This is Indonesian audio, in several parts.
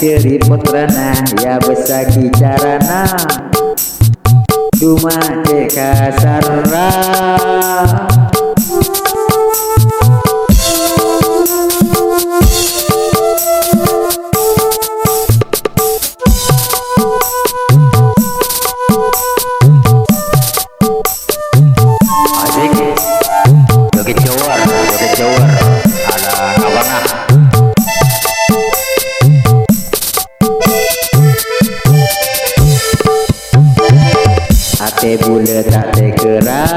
ceri putrana ya besaki carana cuma cek kasarra ate bule tak tekerat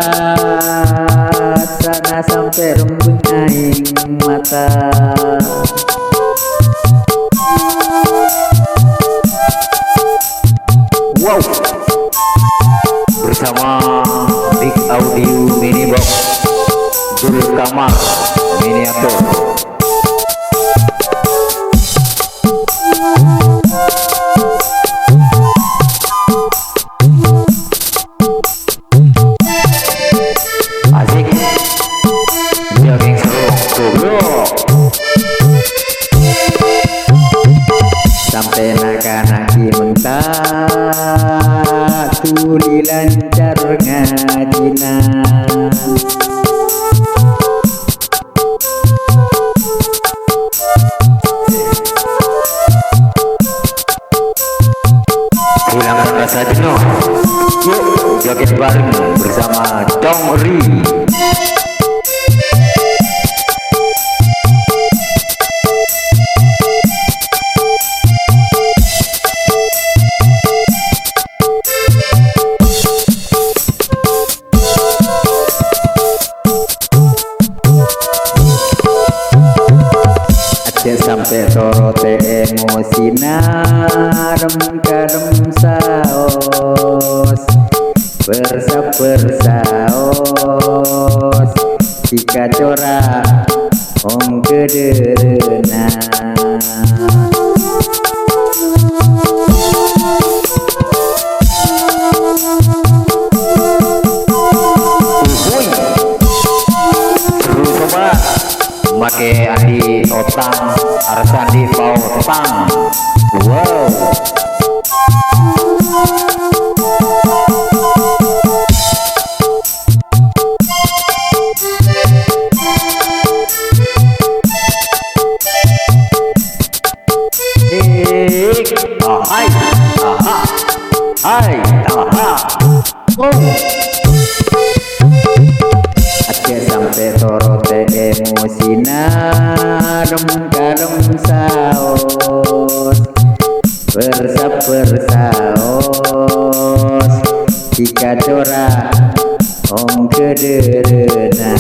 sana sampai rembun aing mata wow bersama Big Audio Mini Box Dul Kamar Miniatur. Sampai nak-naki mentak tuli lancar ngajina hilangkan rasa jenuh, yuk joget bareng bersama Dongri. Sampai sorote emosina rem saos bersaos jika corak om kederena seru sobat make andi otang arsandi pau otang wow hai Aceh sampai sorote emosina rem saos bersaos jika corak om kederena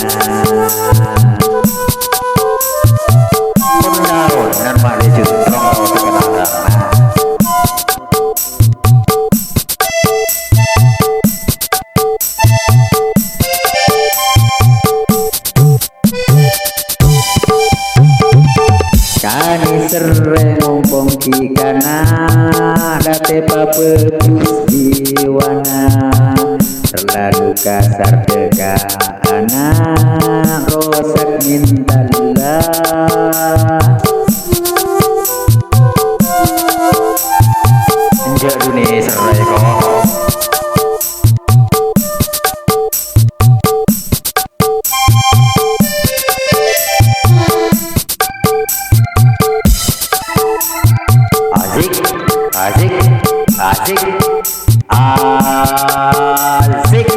penaun dan mari jutrong terkenal. Kani sere ngompong kikana date papepus diwana terlalu kasar teka anak rosak mintalla enjak dunia serai kok asik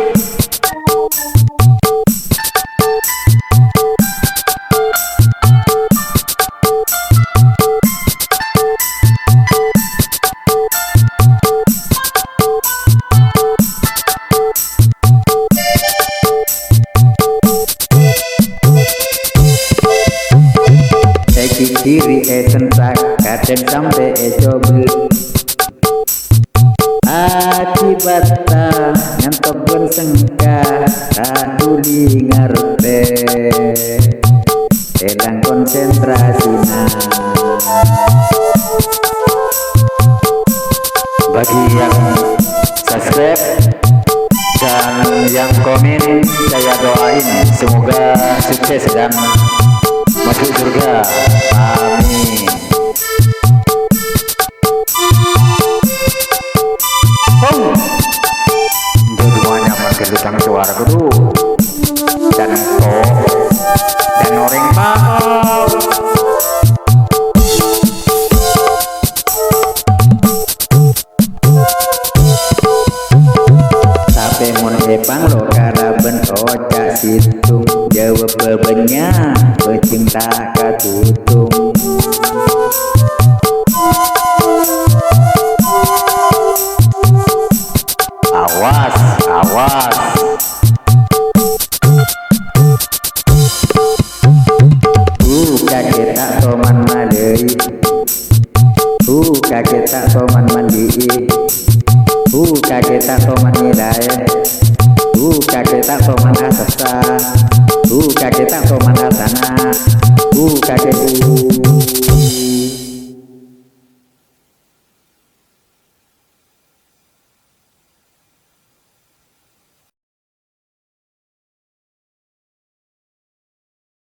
kiri sentak kadang sampai ejobel akibata ngantok bersengka tak tuli ngarte elang konsentrasina bagi yang subscribe dan yang komen saya doain semoga sukses dan masuk surga, amin. keluar guru dan engko dan orang bakal sampai mon epang lo karaben oca situng jawab bebenya pecinta katutung awas awas kakek tak toman malei kakek tak toman mandi kakek tak toman nilai kakek tak toman asasa kakek tak toman asana kakek